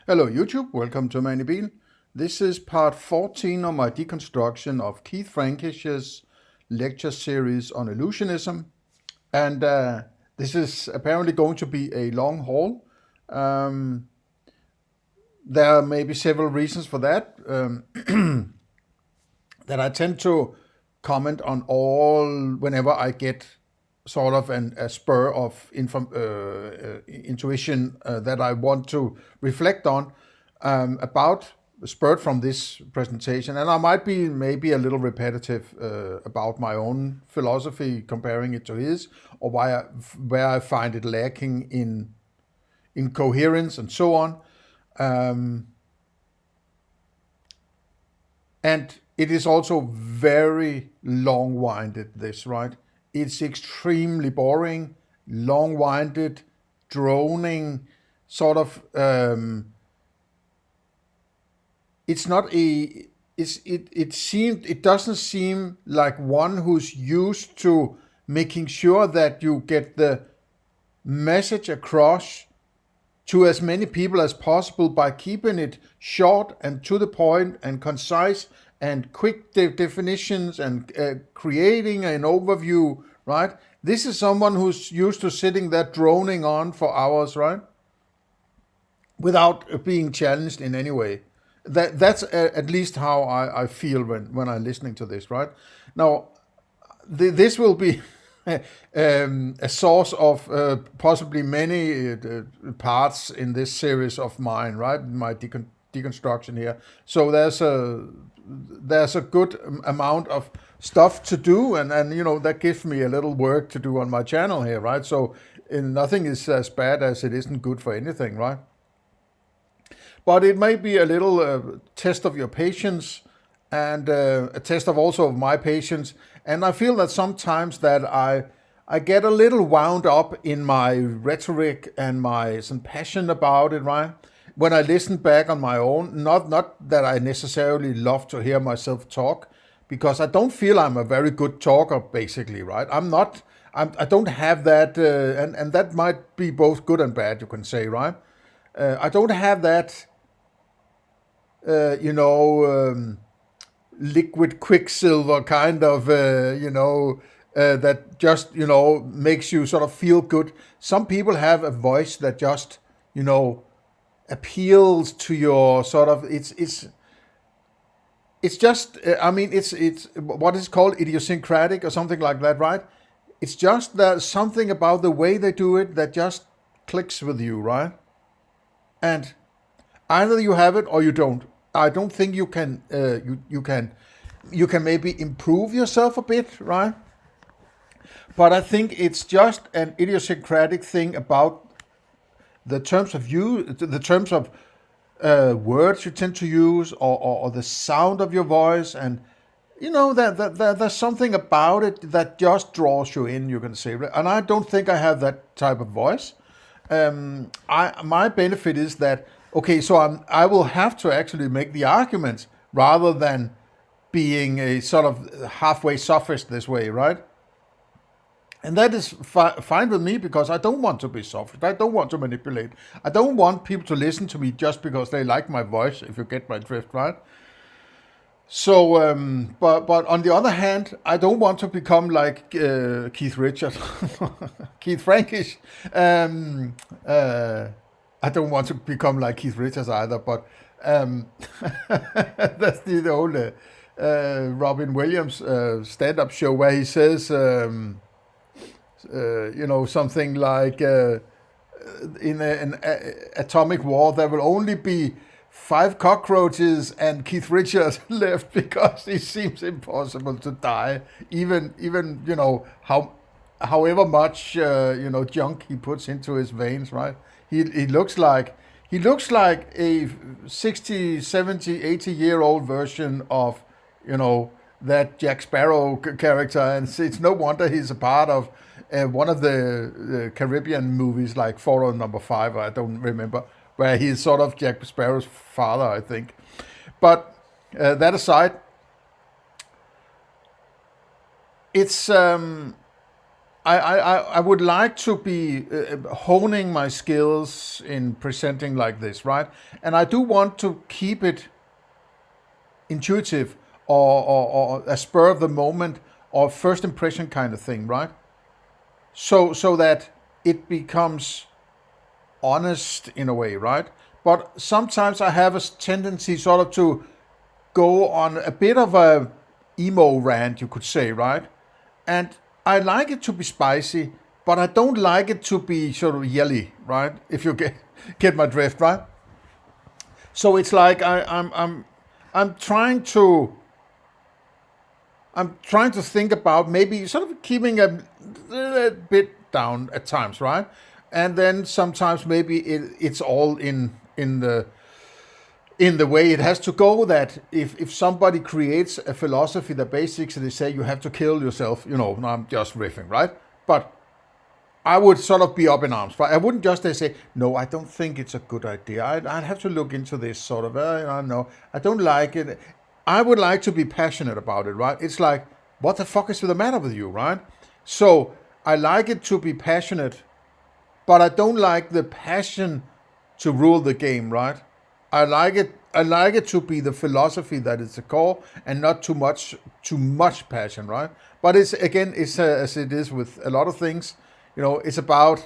Hello YouTube, welcome to Mandibil. This is part 14 of my deconstruction of Keith Frankish's lecture series on illusionism. And this is apparently going to be a long haul. There may be several reasons for that. That I tend to comment on all whenever I get sort of a spur of intuition that I want to reflect on about spurred from this presentation. And I might be maybe a little repetitive about my own philosophy, comparing it to his, or where I find it lacking in coherence and so on. And it is also very long-winded, this, right? It's extremely boring, long-winded, droning, sort of. It's not a. It doesn't seem like one who's used to making sure that you get the message across to as many people as possible by keeping it short and to the point and concise and quick definitions and creating an overview, right? This is someone who's used to sitting there droning on for hours, right? Without being challenged in any way. That's at least how I feel when I'm listening to this, right? Now, this will be a source of possibly many parts in this series of mine, right? My deconstruction here. So there's a good amount of stuff to do, and that gives me a little work to do on my channel here, right? So nothing is as bad as it isn't good for anything, right? But it may be a little test of your patience and a test of also of my patience. And I feel that sometimes that I get a little wound up in my rhetoric and some passion about it, right? When I listen back on my own, not that I necessarily love to hear myself talk, because I don't feel I'm a very good talker, basically, right? I don't have that, and that might be both good and bad, you can say, right? I don't have that liquid quicksilver kind of, that just, makes you sort of feel good. Some people have a voice that just, appeals to your sort of, it's just, it's what is called idiosyncratic or something like that, right? It's just that something about the way they do it that just clicks with you, right? And either you have it or you don't. I don't think you can. You can maybe improve yourself a bit, right? But I think it's just an idiosyncratic thing about the terms of words you tend to use, or the sound of your voice, and that there's something about it that just draws you in. You can say, and I don't think I have that type of voice. My benefit is that, okay, so I will have to actually make the arguments rather than being a sort of halfway sophist this way, right? And that is fine with me, because I don't want to be soft. I don't want to manipulate. I don't want people to listen to me just because they like my voice, if you get my drift, right? So, but on the other hand, I don't want to become like Keith Richards, Keith Frankish. I don't want to become like Keith Richards either, but that's the old Robin Williams stand-up show where he says, something like, in an atomic war, there will only be 5 cockroaches and Keith Richards left, because it seems impossible to die, even however much junk he puts into his veins, right? He looks like a 60, 70, 80-year-old version of that Jack Sparrow character, and it's no wonder he's a part of one of the Caribbean movies, like Photo Number 5, I don't remember, where he's sort of Jack Sparrow's father, I think. But that aside, it's I would like to be honing my skills in presenting like this, right? And I do want to keep it intuitive or a spur of the moment or first impression kind of thing, right? So that it becomes honest in a way, right? But sometimes I have a tendency sort of to go on a bit of a emo rant, you could say, right? And I like it to be spicy, but I don't like it to be sort of yelly, right? If you get my drift, right? So it's like I'm trying to think about maybe sort of keeping a little bit down at times, right? And then sometimes maybe it's all in the way it has to go, that if somebody creates a philosophy that basically say you have to kill yourself, no, I'm just riffing, right? But I would sort of be up in arms, right? I wouldn't just say, no, I don't think it's a good idea. I'd have to look into this sort of, no, I don't like it. I would like to be passionate about it, right? It's like, what the fuck is the matter with you, right? So I like it to be passionate, but I don't like the passion to rule the game, right? I like it to be the philosophy that is the core and not too much passion, right? But it's as it is with a lot of things, it's about,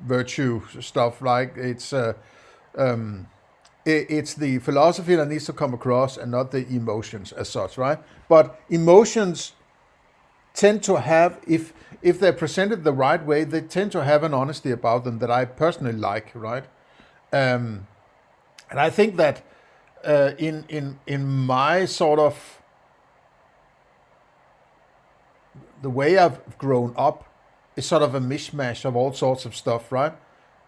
virtue stuff, like it's the philosophy that needs to come across and not the emotions as such, right? But emotions tend to have, if they're presented the right way, they tend to have an honesty about them that I personally like, right? And I think that in my sort of the way I've grown up is sort of a mishmash of all sorts of stuff, right?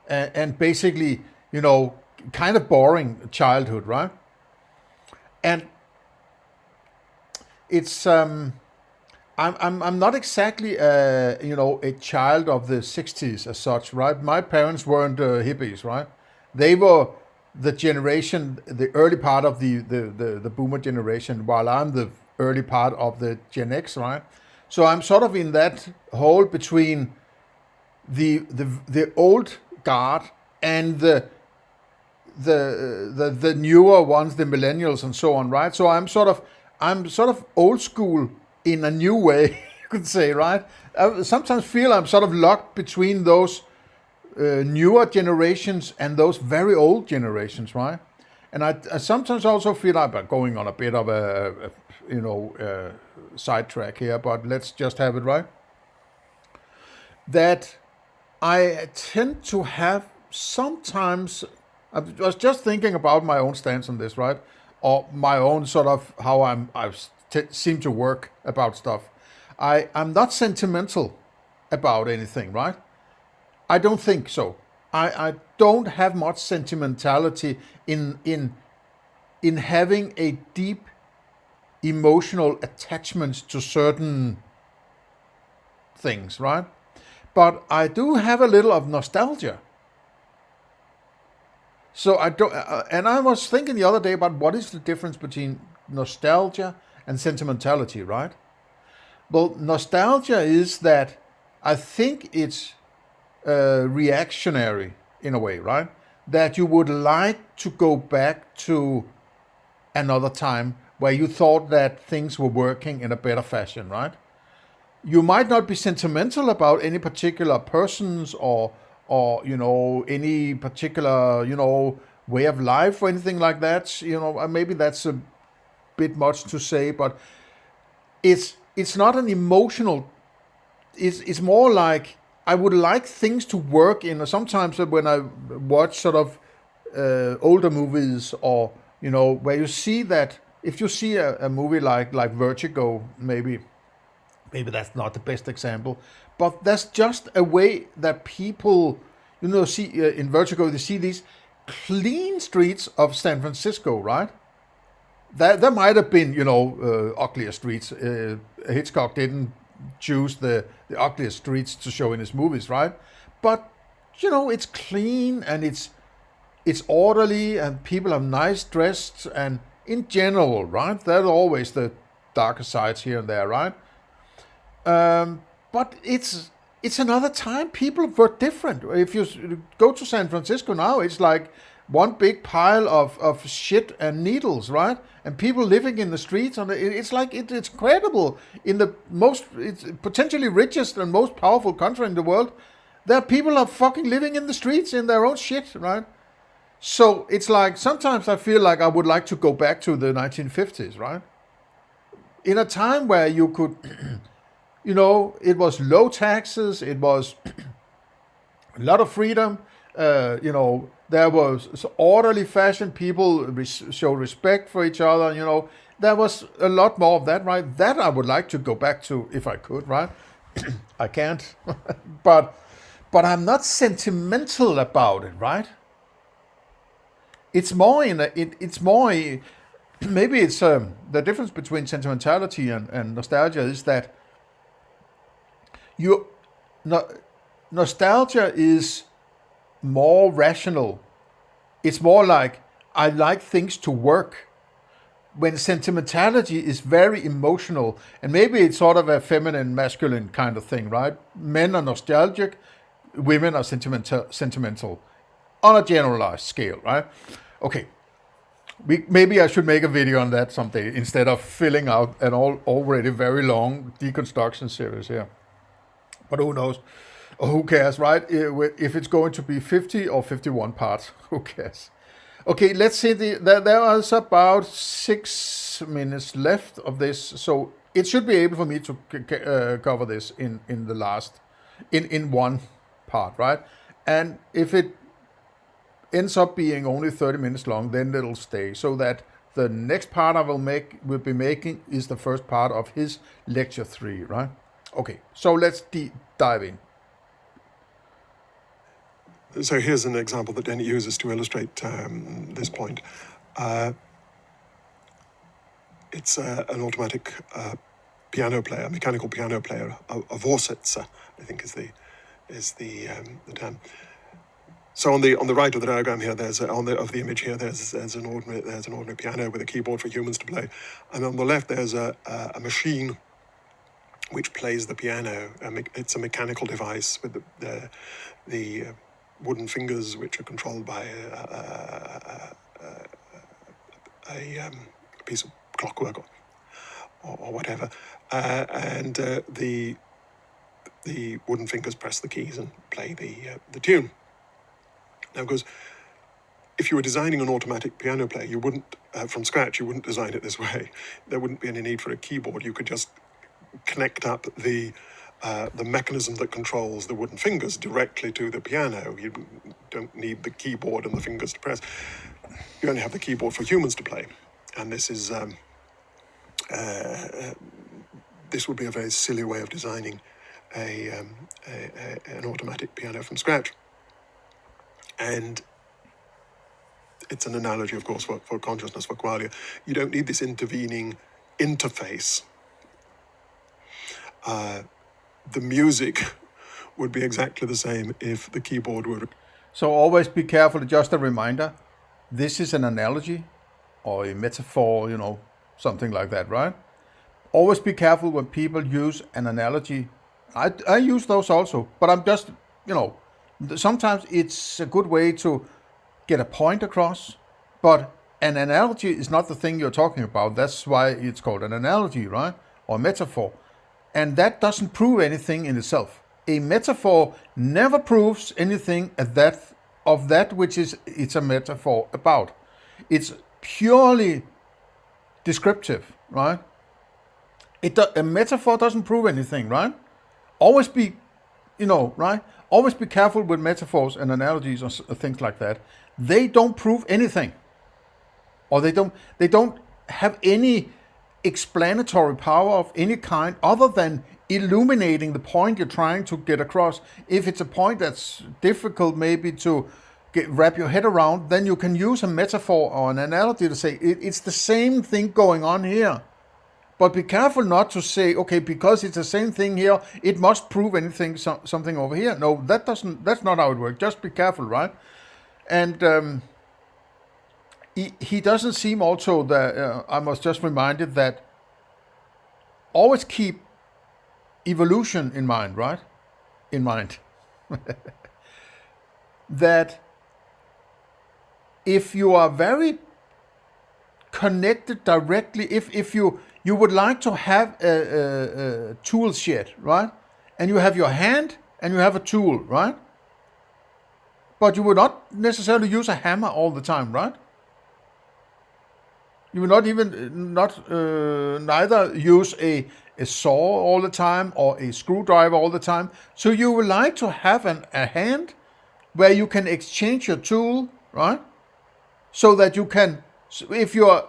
And basically, kind of boring childhood, right? And it's I'm not exactly a child of the 60s as such, right? My parents weren't hippies, right? They were the generation, the early part of the boomer generation, while I'm the early part of the Gen X, right? So I'm sort of in that hole between the old guard and the newer ones, the millennials and so on, right? So I'm sort of old school in a new way, you could say, right? I sometimes feel I'm sort of locked between those newer generations and those very old generations, right? And I sometimes also feel like I'm going on a bit of a sidetrack here, but let's just have it right. That I tend to have sometimes, I was just thinking about my own stance on this, right? Or my own sort of how I seem to work about stuff. I'm not sentimental about anything, right? I don't think so. I don't have much sentimentality in having a deep emotional attachment to certain things, right? But I do have a little of nostalgia. So I don't, and I was thinking the other day about what is the difference between nostalgia and sentimentality, right? Well, nostalgia is that I think it's reactionary in a way, right? That you would like to go back to another time where you thought that things were working in a better fashion, right? You might not be sentimental about any particular persons or any particular way of life or anything like that. Maybe that's a bit much to say, but it's not an emotional. It's more like I would like things to work in. Sometimes when I watch sort of older movies, or where you see that, if you see a movie like Vertigo, maybe that's not the best example, but that's just a way that people see in Vertigo. They see these clean streets of San Francisco, right? There might have been uglier streets. Hitchcock didn't choose the ugliest streets to show in his movies, right? But it's clean and it's orderly and people are nice dressed, and in general, right? There are always the darker sides here and there, right? But it's it's another time. People were different. If you go to San Francisco now, it's like one big pile of shit and needles, right? And people living in the streets. And it's like, it's incredible. In the it's potentially richest and most powerful country in the world, there are people are fucking living in the streets in their own shit, right? So it's like, sometimes I feel like I would like to go back to the 1950s, right? In a time where you could, it was low taxes, it was a lot of freedom, there was orderly fashion, people showed respect for each other, there was a lot more of that, right? That I would like to go back to if I could, right? I can't, but I'm not sentimental about it, right? It's more maybe it's the difference between sentimentality and nostalgia is that nostalgia is more rational. It's more like, I like things to work. When sentimentality is very emotional, and maybe it's sort of a feminine, masculine kind of thing, right? Men are nostalgic, women are sentimental on a generalized scale, right? Okay. Maybe I should make a video on that someday instead of filling out an already very long deconstruction series here. But who knows? Or who cares, right? If it's going to be 50 or 51 parts, who cares? Okay, let's see. There is about 6 minutes left of this, so it should be able for me to cover this in the last, in one part, right? And if it ends up being only 30 minutes long, then it'll stay, so that the next part I will be making is the first part of his lecture 3, right? Okay, so let's dive in. So here's an example that Tjen uses to illustrate this point. It's an automatic piano player, mechanical piano player, a Vorsitzer, I think is the term. So on the right of the diagram here, of the image here, there's an ordinary piano with a keyboard for humans to play, and on the left there's a machine which plays the piano. It's a mechanical device with the wooden fingers, which are controlled by a piece of clockwork or whatever, and the wooden fingers press the keys and play the tune. Now, because if you were designing an automatic piano player, you wouldn't, from scratch, you wouldn't design it this way. There wouldn't be any need for a keyboard. You could just connect up the mechanism that controls the wooden fingers directly to the piano. You don't need the keyboard and the fingers to press. You only have the keyboard for humans to play. And this is this would be a very silly way of designing an automatic piano from scratch. And it's an analogy, of course, for consciousness, for qualia. You don't need this intervening interface. The music would be exactly the same if the keyboard were... So always be careful. Just a reminder, this is an analogy or a metaphor, something like that, right? Always be careful when people use an analogy. I use those also, but I'm just, sometimes it's a good way to get a point across, but an analogy is not the thing you're talking about. That's why it's called an analogy, right? Or metaphor. And that doesn't prove anything in itself. A metaphor never proves anything of that which it's a metaphor about. It's purely descriptive, right? A metaphor doesn't prove anything, right? Always be, right? Always be careful with metaphors and analogies or things like that. They don't prove anything, or they don't have any explanatory power of any kind other than illuminating the point you're trying to get across. If it's a point that's difficult maybe to wrap your head around, then you can use a metaphor or an analogy to say it's the same thing going on here. But be careful not to say, okay, because it's the same thing here, it must prove something over here. No, that's not how it works. Just be careful, right? And he doesn't seem also that, I was just reminded that always keep evolution in mind, right? in mind. That if you are very connected directly, if you would like to have a tool shed, right? And you have your hand and you have a tool, right? But you would not necessarily use a hammer all the time, right? You will neither use a saw all the time or a screwdriver all the time. So you would like to have a hand where you can exchange your tool, right? So that you can, if you're,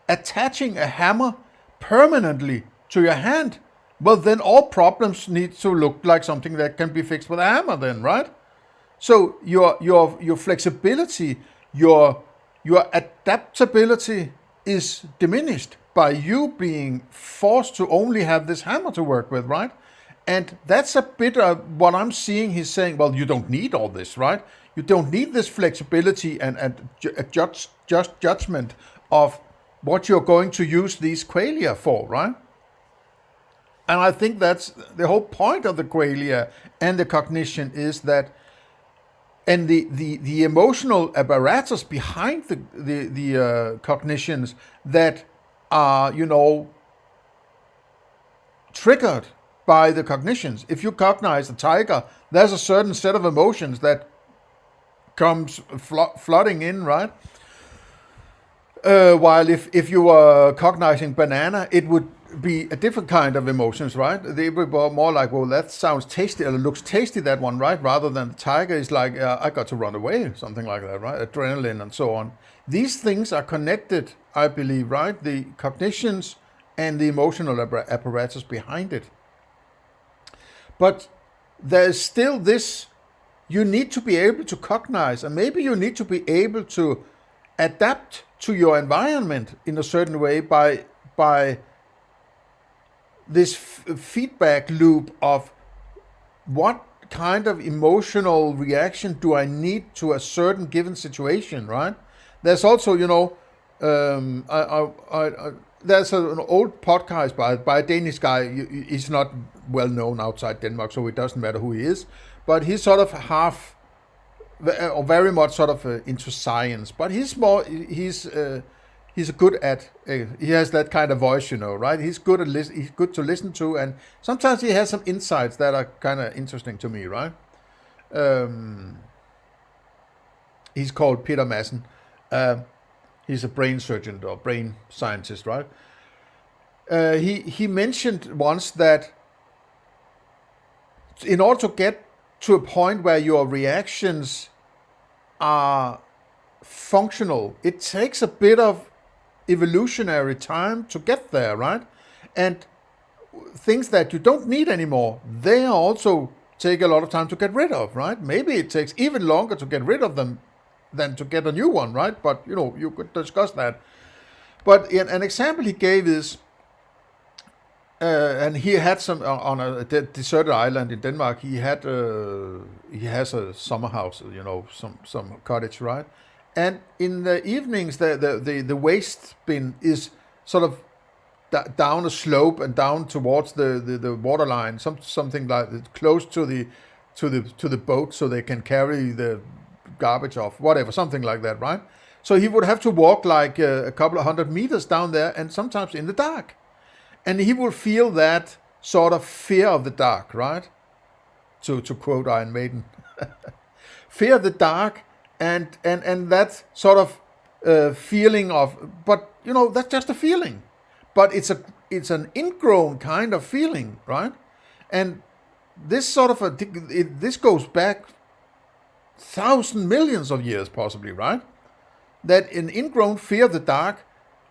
attaching a hammer permanently to your hand, well, then all problems need to look like something that can be fixed with a hammer then, right? So your flexibility, your adaptability is diminished by you being forced to only have this hammer to work with, right? And that's a bit of what I'm seeing. He's saying, well, you don't need all this, right? You don't need this flexibility and judgment of what you're going to use these qualia for, right? And I think that's the whole point of the qualia and the cognition is that, and the emotional apparatus behind the cognitions that are, triggered by the cognitions. If you cognize a tiger, there's a certain set of emotions that comes flooding in, right? While if you were cognizing banana, it would be a different kind of emotions, right? They would be more like, well, that sounds tasty, or it looks tasty, that one, right? Rather than the tiger is like, I got to run away, something like that, right? Adrenaline and so on. These things are connected, I believe, right? The cognitions and the emotional apparatus behind it. But there's still this, you need to be able to cognize, and maybe you need to be able to adapt to your environment in a certain way by this feedback loop of what kind of emotional reaction do I need to a certain given situation, right? There's also, there's an old podcast by a Danish guy. He's not well known outside Denmark, so it doesn't matter who he is. But he's sort of or very much sort of into science. But he's good at. He has that kind of voice, right? He's good He's good to listen to, and sometimes he has some insights that are kind of interesting to me, right? He's called Peter Madsen. He's a brain surgeon or brain scientist, right? He mentioned once that in order to get to a point where your reactions are functional, it takes a bit of evolutionary time to get there, right? And things that you don't need anymore, they also take a lot of time to get rid of, right? Maybe it takes even longer to get rid of them than to get a new one, right? But, you could discuss that. But an example he gave is, and he had some on a deserted island in Denmark. He has a summer house, some cottage, right? And in the evenings, the waste bin is sort of down a slope and down towards the water line, something like close to the boat, so they can carry the garbage off, whatever, something like that, right? So he would have to walk like a couple of 100 meters down there, and sometimes in the dark. And he will feel that sort of fear of the dark, right? To quote Iron Maiden. Fear of the dark, and that sort of feeling of, but that's just a feeling. But it's an ingrown kind of feeling, right? And this sort of this goes back thousands, millions of years possibly, right? That an ingrown fear of the dark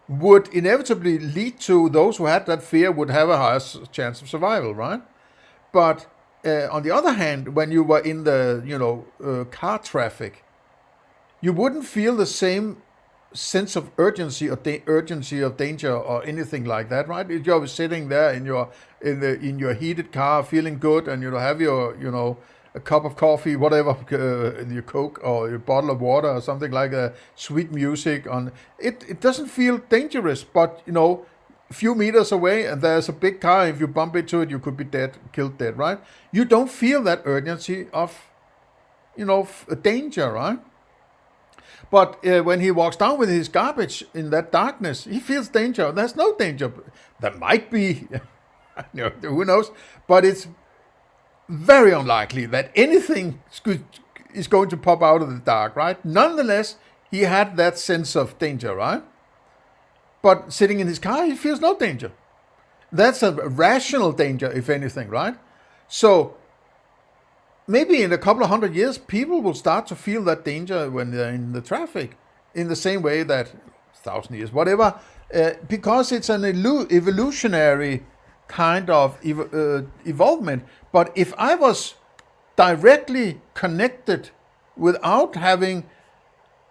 would inevitably lead to those who had that fear would have a higher chance of survival, right? But on the other hand, when you were in the car traffic, you wouldn't feel the same sense of urgency or urgency of danger or anything like that, right? You're sitting there in your heated car, feeling good, and you have your a cup of coffee, whatever, your Coke or your bottle of water or something like that, sweet music on it. It doesn't feel dangerous, but a few meters away and there's a big car. If you bump into it, you could be killed dead, right? You don't feel that urgency of, danger, right? But when he walks down with his garbage in that darkness, he feels danger. There's no danger. There might be, who knows? But it's very unlikely that anything is going to pop out of the dark, right? Nonetheless, he had that sense of danger, right? But sitting in his car, he feels no danger. That's a rational danger, if anything, right? So maybe in a couple of 100 years, people will start to feel that danger when they're in the traffic, in the same way that 1,000 years, whatever, because it's an evolutionary kind of evolvement. But if I was directly connected without having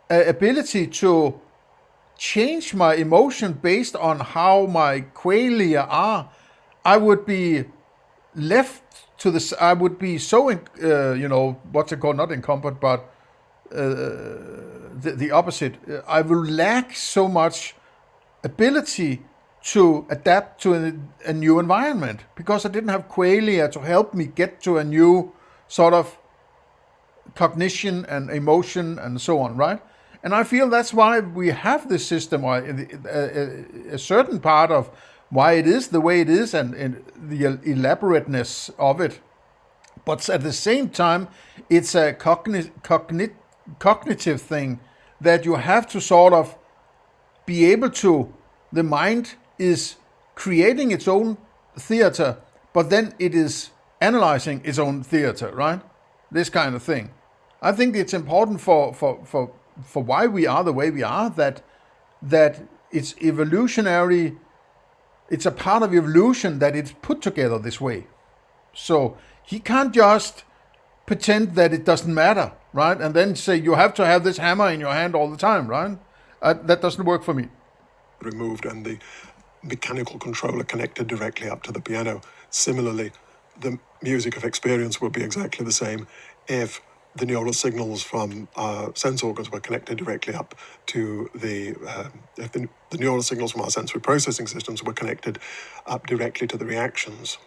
ability to change my emotion based on how my qualia are, I would be left to this. I would be so, what's it called? Not encumbered, but the opposite. I will lack so much ability to adapt to a new environment because I didn't have qualia to help me get to a new sort of cognition and emotion and so on, right? And I feel that's why we have this system, or a certain part of why it is the way it is, and the elaborateness of it. But at the same time, it's a cognitive thing that you have to sort of be able to. The mind is creating its own theater, but then it is analyzing its own theater, right? This kind of thing. I think it's important for why we are the way we are, that it's evolutionary. It's a part of evolution that it's put together this way. So he can't just pretend that it doesn't matter, right? And then say you have to have this hammer in your hand all the time, right? That doesn't work for me. Removed and the mechanical controller connected directly up to the piano. Similarly, the music of experience would be exactly the same if the neural signals from our sense organs were connected directly up to if the neural signals from our sensory processing systems were connected up directly to the reactions.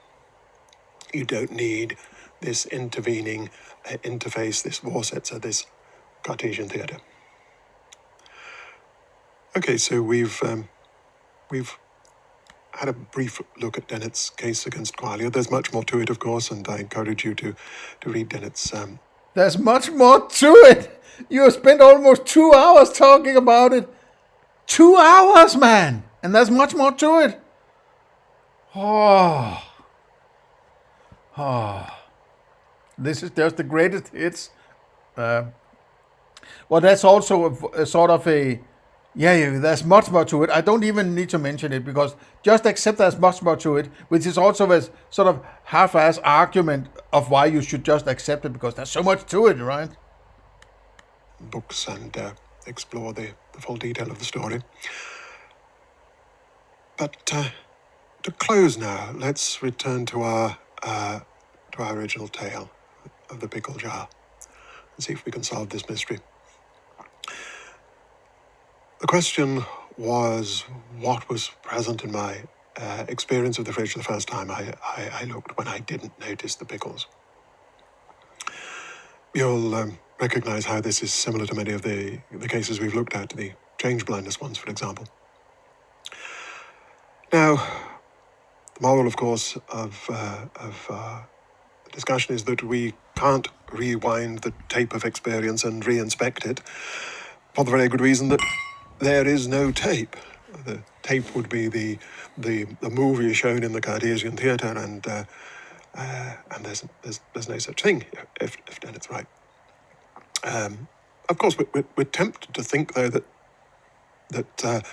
You don't need this intervening interface, this Vorsetzer, this Cartesian theatre. Okay, so we've had a brief look at Dennett's case against Qualia. There's much more to it, of course, and I encourage you to read Dennett's. There's much more to it. You have spent almost 2 hours talking about it. 2 hours, man, and there's much more to it. This is just the greatest hits. Well, that's also a sort of there's much more to it. I don't even need to mention it because just accept there's much more to it, which is also a sort of half-ass argument of why you should just accept it because there's so much to it, right? Books and explore the full detail of the story. But to close now, let's return to our original tale of the pickle jar and see if we can solve this mystery. The question was what was present in my experience of the fridge the first time I looked when I didn't notice the pickles. You'll recognize how this is similar to many of the cases we've looked at, the change blindness ones, for example. Now, the moral, of course, of the discussion is that we can't rewind the tape of experience and re-inspect it for the very good reason that there is no tape. The tape would be the movie shown in the Cartesian theatre, and there's no such thing if Dennett's right. Of course, we're tempted to think though that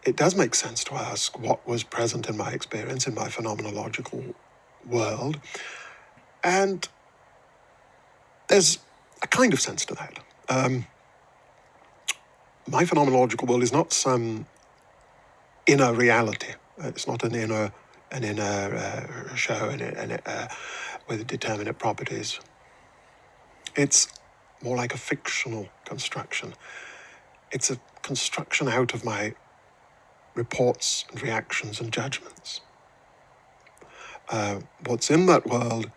it does make sense to ask what was present in my experience, in my phenomenological world, and there's a kind of sense to that. My phenomenological world is not some inner reality. It's not an inner show with determinate properties. It's more like a fictional construction. It's a construction out of my reports and reactions and judgments. What's in that world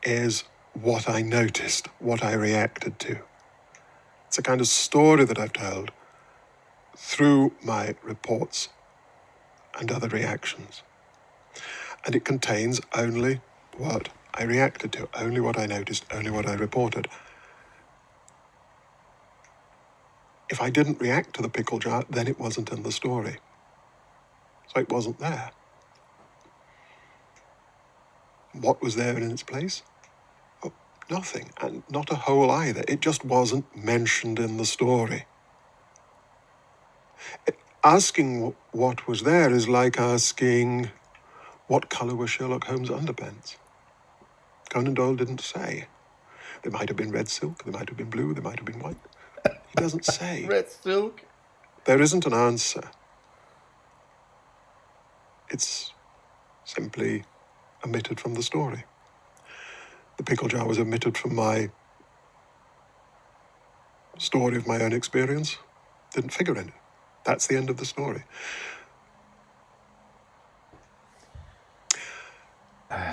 is what I noticed, what I reacted to. It's a kind of story that I've told through my reports and other reactions. And it contains only what I reacted to, only what I noticed, only what I reported. If I didn't react to the pickle jar, then it wasn't in the story. So it wasn't there. What was there in its place? Oh, nothing, and not a hole either. It just wasn't mentioned in the story. Asking what was there is like asking what colour were Sherlock Holmes' underpants. Conan Doyle didn't say. They might have been red silk, they might have been blue, they might have been white. He doesn't say. Red silk. There isn't an answer. It's simply omitted from the story. The pickle jar was omitted from my story of my own experience. Didn't figure in it. That's the end of the story.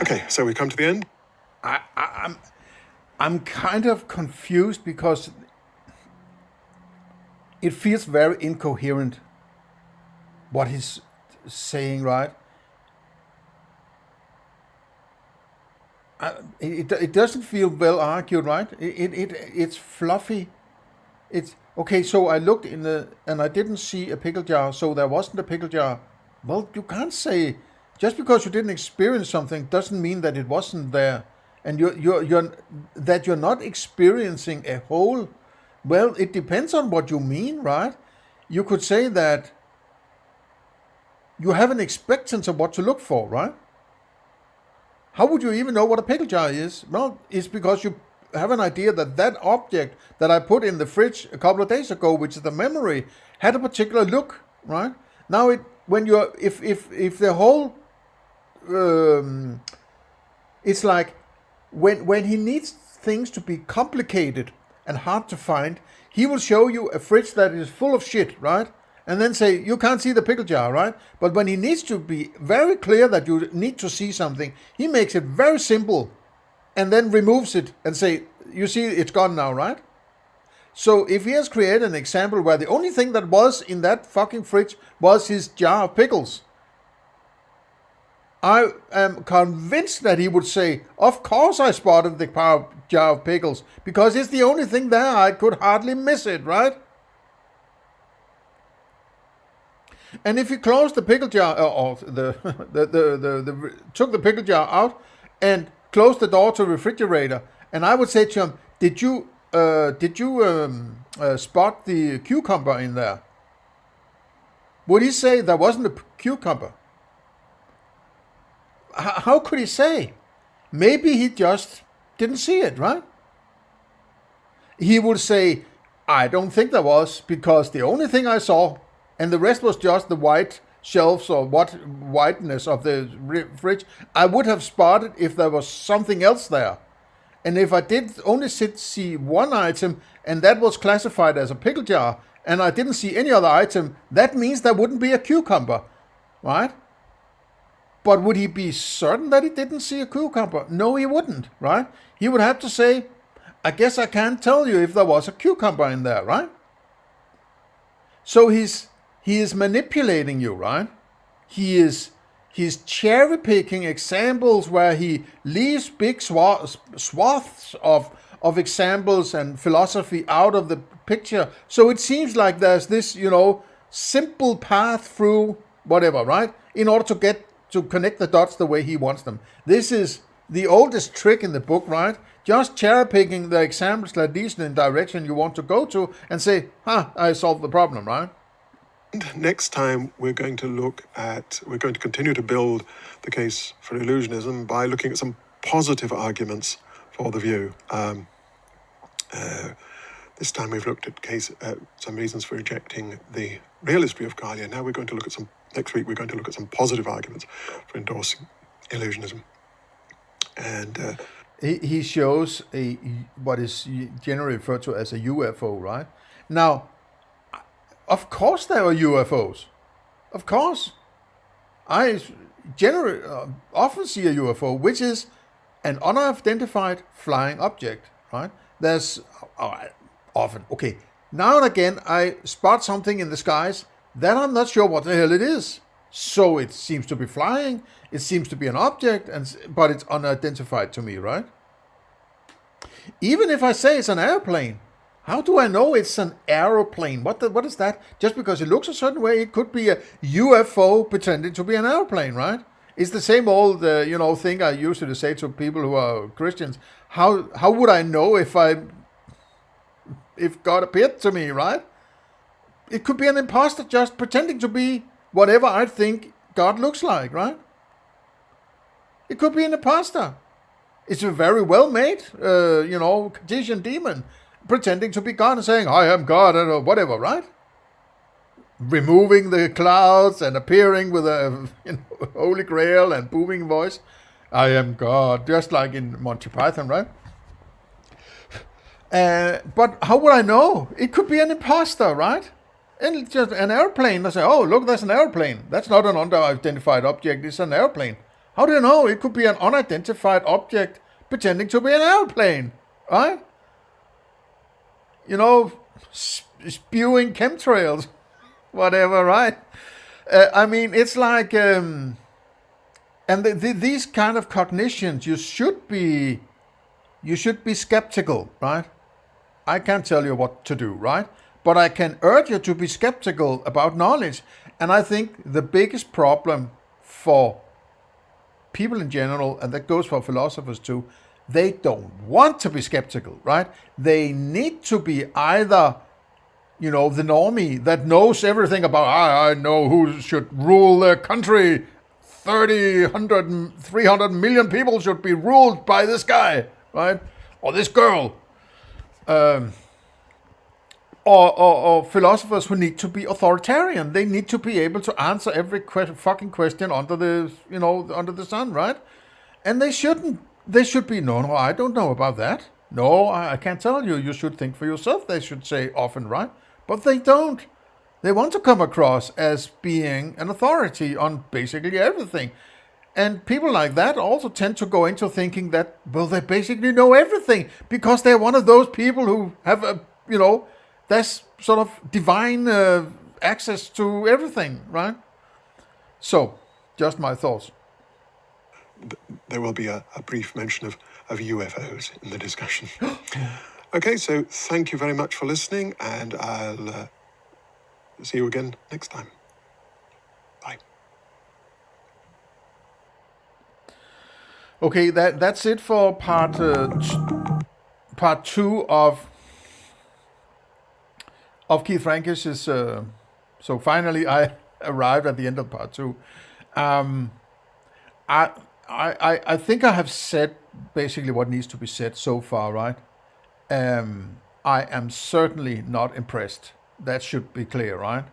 Okay, so we come to the end. I'm kind of confused because it feels very incoherent what he's saying, right? It doesn't feel well argued, right? It's fluffy. It's okay. So I looked and I didn't see a pickle jar, so there wasn't a pickle jar. Well, you can't say just because you didn't experience something doesn't mean that it wasn't there, and you're not experiencing a whole. Well, it depends on what you mean, right? You could say that you have an expectance of what to look for, right? How would you even know what a pickle jar is? Well, it's because you have an idea that that object that I put in the fridge a couple of days ago, which is the memory, had a particular look, right? Now, if the whole, it's like when he needs things to be complicated and hard to find, he will show you a fridge that is full of shit, right? And then say, you can't see the pickle jar, right? But when he needs to be very clear that you need to see something, he makes it very simple and then removes it and say, you see, it's gone now, right? So if he has created an example where the only thing that was in that fucking fridge was his jar of pickles, I am convinced that he would say, of course I spotted the jar of pickles, because it's the only thing there, I could hardly miss it, right? And if you close the pickle jar, or took the pickle jar out and closed the door to the refrigerator, and I would say to him, did you spot the cucumber in there? Would he say there wasn't a cucumber? How could he say? Maybe he just didn't see it, right? He would say, I don't think there was, because the only thing I saw, and the rest was just the white shelves or whiteness of the fridge, I would have spotted if there was something else there. And if I did only see one item, and that was classified as a pickle jar, and I didn't see any other item, that means there wouldn't be a cucumber, right? But would he be certain that he didn't see a cucumber? No, he wouldn't, right? He would have to say, I guess I can't tell you if there was a cucumber in there, right? So he is manipulating you, right? He's cherry picking examples where he leaves big swaths of examples and philosophy out of the picture. So it seems like there's this, simple path through whatever, right? In order to connect the dots the way he wants them. This is the oldest trick in the book, right? Just cherry picking the examples that lead in the direction you want to go to and say, I solved the problem, right? Next time we're going to continue to build the case for illusionism by looking at some positive arguments for the view. This time we've looked at some reasons for rejecting the realist view of Kalia. Now next week we're going to look at some positive arguments for endorsing illusionism. And he shows what is generally referred to as a UFO, right? Now, of course there are UFOs. Of course. I generally often see a UFO, which is an unidentified flying object, right? There's often, okay, now and again I spot something in the skies that I'm not sure what the hell it is. So it seems to be flying, it seems to be an object, but it's unidentified to me, right? Even if I say it's an airplane, how do I know it's an aeroplane? What is that? Just because it looks a certain way, it could be a UFO pretending to be an airplane, right? It's the same old, thing I usually say to people who are Christians. How would I know if God appeared to me, right? It could be an imposter just pretending to be whatever I think God looks like, right? It could be an imposter. It's a very well-made, Cartesian demon pretending to be God and saying, I am God, and whatever, right? Removing the clouds and appearing with a holy grail and booming voice. I am God, just like in Monty Python, right? But how would I know? It could be an imposter, right? And it's just an airplane. I say, oh, look, that's an airplane. That's not an unidentified object, it's an airplane. How do you know? It could be an unidentified object pretending to be an airplane, right? Spewing chemtrails, whatever, right? It's like, and these kind of cognitions, you should be skeptical, right? I can't tell you what to do, right? But I can urge you to be skeptical about knowledge. And I think the biggest problem for people in general, and that goes for philosophers too, they don't want to be skeptical, right? They need to be either, the normie that knows everything about, I know who should rule their country. 300 million people should be ruled by this guy, right? Or this girl. Or philosophers who need to be authoritarian. They need to be able to answer every fucking question under the sun, right? And they shouldn't. They should be, no, I don't know about that. No, I can't tell you. You should think for yourself, they should say often, right? But they don't. They want to come across as being an authority on basically everything. And people like that also tend to go into thinking that, well, they basically know everything because they're one of those people who have that's sort of divine access to everything, right? So, just my thoughts. There will be a brief mention of UFOs in the discussion. Okay, so thank you very much for listening, and I'll see you again next time. Bye. Okay, that's it for part 2 of Keith Frankish's. So finally, I arrived at the end of part 2. I think I have said basically what needs to be said so far, right? I am certainly not impressed. That should be clear, right?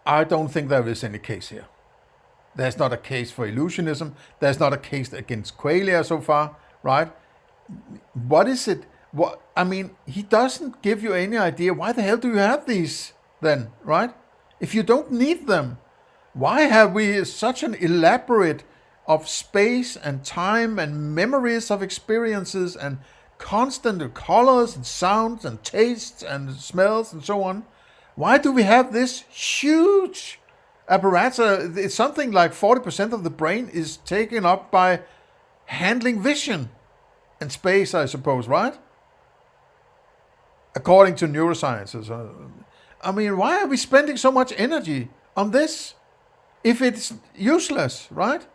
I don't think there is any case here. There's not a case for illusionism. There's not a case against qualia so far, right? What is it? He doesn't give you any idea. Why the hell do you have these then, right? If you don't need them, why have we such an elaborate of space and time and memories of experiences and constant colors and sounds and tastes and smells and so on? Why do we have this huge apparatus? It's something like 40% of the brain is taken up by handling vision and space, I suppose, right? According to neurosciences. Why are we spending so much energy on this if it's useless, right?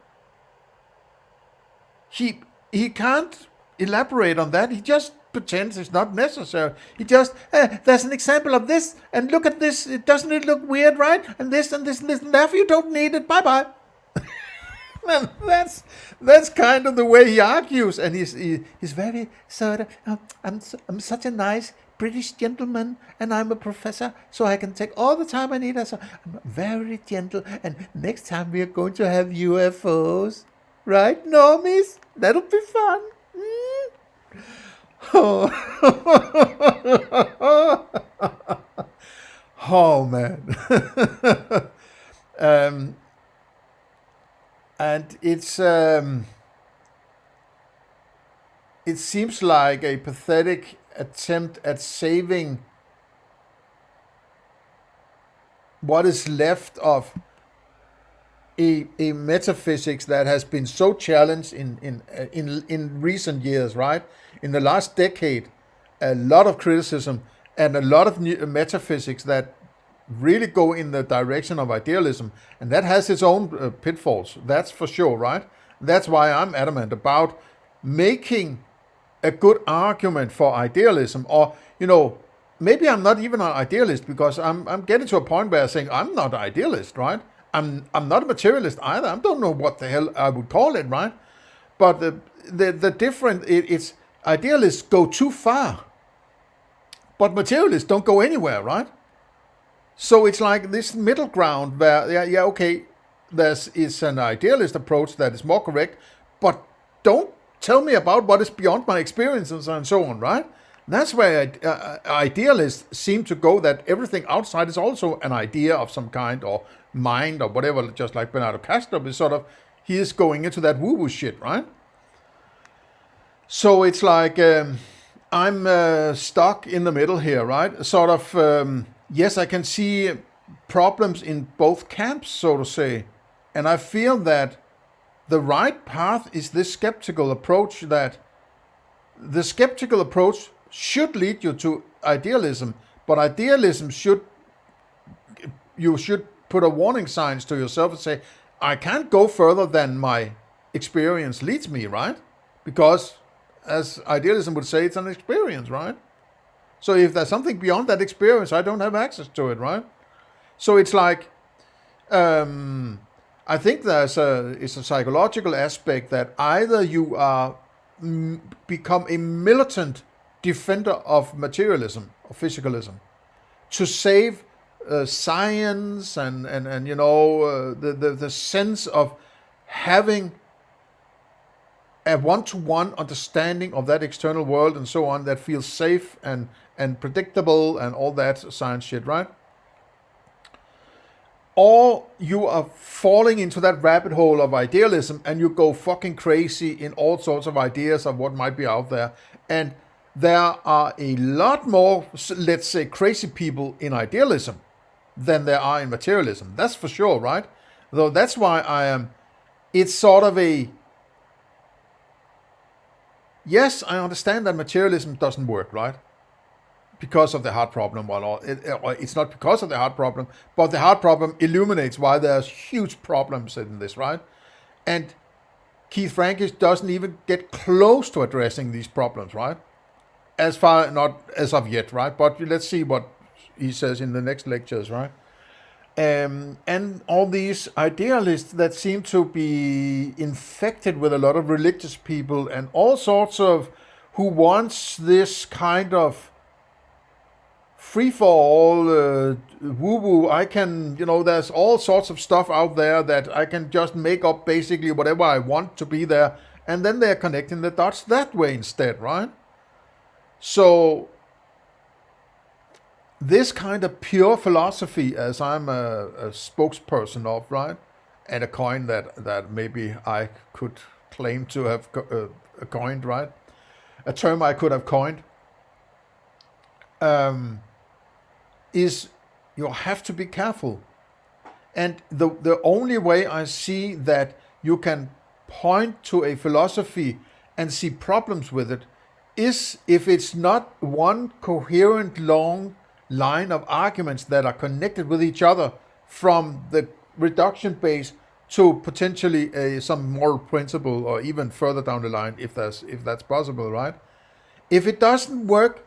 He can't elaborate on that. He just pretends it's not necessary. He just, there's an example of this, and look at this. Doesn't it look weird, right? And this and this and this, and therefore you don't need it. Bye-bye. And that's kind of the way he argues, and he's very sort of, I'm such a nice British gentleman, and I'm a professor, so I can take all the time I need. So I'm very gentle, and next time we are going to have UFOs. Right, normies? That'll be fun. Oh. Oh, man. it seems like a pathetic attempt at saving what is left of a metaphysics that has been so challenged in recent years, right? In the last decade, a lot of criticism and a lot of new metaphysics that really go in the direction of idealism, and that has its own pitfalls, that's for sure, right? That's why I'm adamant about making a good argument for idealism, or, maybe I'm not even an idealist, because I'm getting to a point where I'm saying I'm not an idealist, right? I'm not a materialist either. I don't know what the hell I would call it, right? But the different, it's idealists go too far, but materialists don't go anywhere, right? So it's like this middle ground where, okay, is an idealist approach that is more correct, but don't tell me about what is beyond my experiences and so on, right? That's where idealists seem to go, that everything outside is also an idea of some kind, or mind, or whatever, just like Bernardo Castro is sort of, he is going into that woo-woo shit, right? So it's like, I'm stuck in the middle here, right? Sort of, yes, I can see problems in both camps, so to say. And I feel that the right path is this skeptical approach, that the skeptical approach should lead you to idealism, but idealism you should put a warning signs to yourself and say, I can't go further than my experience leads me, right? Because, as idealism would say, it's an experience, right? So if there's something beyond that experience, I don't have access to it, right? So it's like, I think it's a psychological aspect that either you are become a militant defender of materialism or physicalism to save science and the sense of having a one-to-one understanding of that external world and so on, that feels safe and predictable and all that science shit, right? Or you are falling into that rabbit hole of idealism and you go fucking crazy in all sorts of ideas of what might be out there. And there are a lot more, let's say, crazy people in idealism than there are in materialism. That's for sure, right? Though that's why it's sort of yes, I understand that materialism doesn't work, right? Because of the heart problem. It's not because of the heart problem, but the heart problem illuminates why there's huge problems in this, right? And Keith Frankish doesn't even get close to addressing these problems, right? Not as of yet, right? But let's see what he says in the next lectures, right? And all these idealists that seem to be infected with a lot of religious people and all sorts of, who wants this kind of free-for-all woo-woo. I can, there's all sorts of stuff out there that I can just make up basically whatever I want to be there, and then they're connecting the dots that way instead, right? So this kind of pure philosophy, as I'm a spokesperson of, right, and a coin that maybe I could claim to have coined, right, a term I could have coined, is you have to be careful. And the only way I see that you can point to a philosophy and see problems with it is if it's not one coherent long line of arguments that are connected with each other from the reduction base to potentially some moral principle, or even further down the line, if that's possible, right? If it doesn't work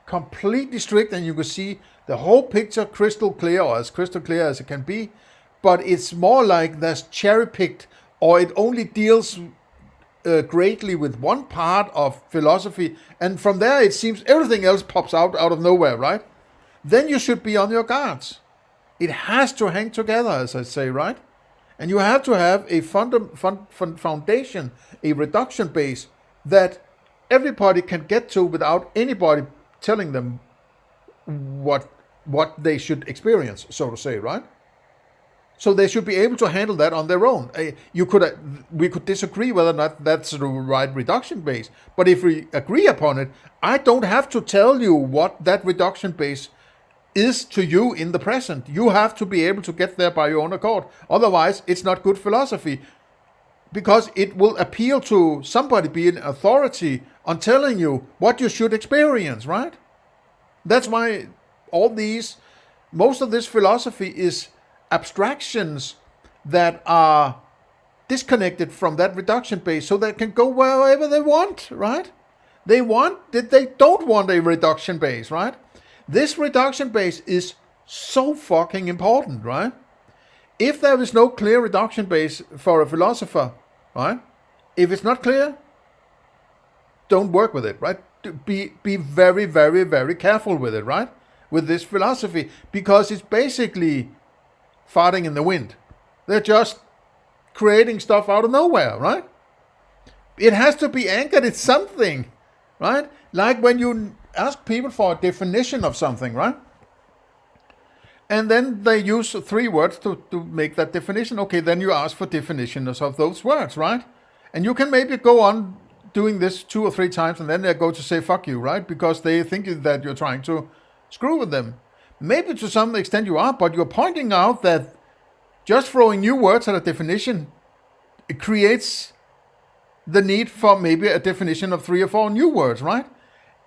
completely strict and you can see the whole picture crystal clear, or as crystal clear as it can be, but it's more like there's cherry picked, or it only deals greatly with one part of philosophy, and from there it seems everything else pops out of nowhere, right? Then you should be on your guards. It has to hang together, as I say, right? And you have to have a foundation, a reduction base that everybody can get to without anybody telling them what they should experience, so to say, right? So they should be able to handle that on their own. We could disagree whether or not that's the right reduction base, but if we agree upon it, I don't have to tell you what that reduction base is to you in the present. You have to be able to get there by your own accord. Otherwise, it's not good philosophy, because it will appeal to somebody being authority on telling you what you should experience, right? That's why most of this philosophy is abstractions that are disconnected from that reduction base, so they can go wherever they want, right? They don't want a reduction base, right? This reduction base is so fucking important, right? If there is no clear reduction base for a philosopher, right? If it's not clear, don't work with it, right? Be very, very, very careful with it, right? With this philosophy, because it's basically farting in the wind. They're just creating stuff out of nowhere, right? It has to be anchored in something, right? Like when you ask people for a definition of something, right? And then they use 3 words to make that definition. Okay, then you ask for definitions of those words, right? And you can maybe go on doing this 2 or 3 times, and then they go to say fuck you, right? Because they think that you're trying to screw with them. Maybe to some extent you are, but you're pointing out that just throwing new words at a definition, it creates the need for maybe a definition of 3 or 4 new words, right?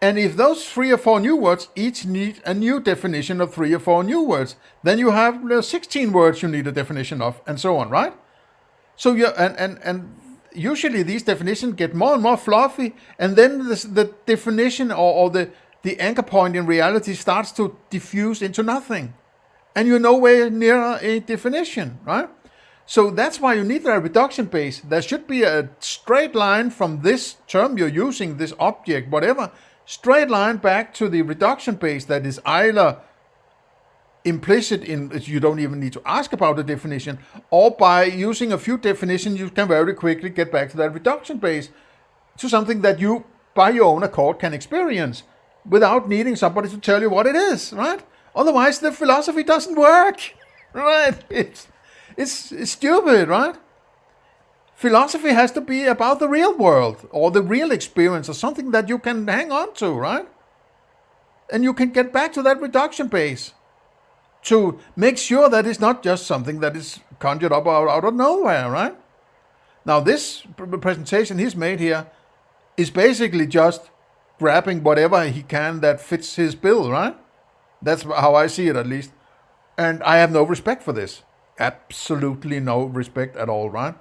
And if those 3 or 4 new words each need a new definition of 3 or 4 new words, then you have 16 words you need a definition of, and so on, right? So and usually these definitions get more and more fluffy, and then the definition or the anchor point in reality starts to diffuse into nothing, and you're nowhere near a definition, right? So that's why you need a reduction base. There should be a straight line from this term you're using, this object, whatever, straight line back to the reduction base that is either implicit in, you don't even need to ask about the definition, or by using a few definitions you can very quickly get back to that reduction base, to something that you by your own accord can experience without needing somebody to tell you what it is, right? Otherwise the philosophy doesn't work, right? It's stupid, right? Philosophy has to be about the real world or the real experience, or something that you can hang on to, right? And you can get back to that reduction base to make sure that it's not just something that is conjured up out of nowhere, right? Now this presentation he's made here is basically just grabbing whatever he can that fits his bill, right? That's how I see it, at least. And I have no respect for this. Absolutely no respect at all, right?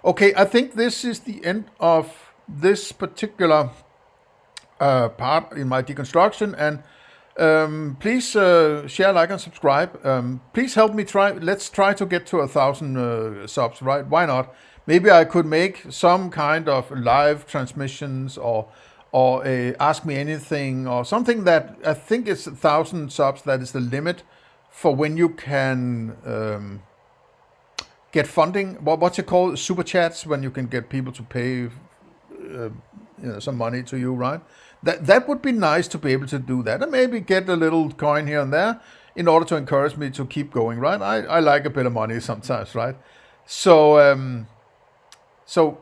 Okay, I think this is the end of this particular part in my deconstruction, and please share, like, and subscribe. Please help me let's try to get to 1,000 subs, right? Why not? Maybe I could make some kind of live transmissions or a Ask Me Anything or something that I think it's 1,000 subs. That is the limit for when you can get funding. What's it called? Super chats, when you can get people to pay some money to you, right? That would be nice to be able to do that, and maybe get a little coin here and there in order to encourage me to keep going, right? I like a bit of money sometimes, right? So so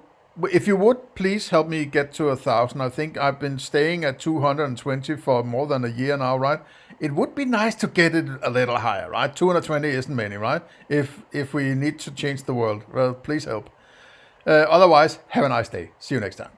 if you would please help me get to 1,000. I think I've been staying at 220 for more than a year now, right? It would be nice to get it a little higher, right? 220 isn't many, right? If we need to change the world, well, please help. Otherwise, have a nice day. See you next time.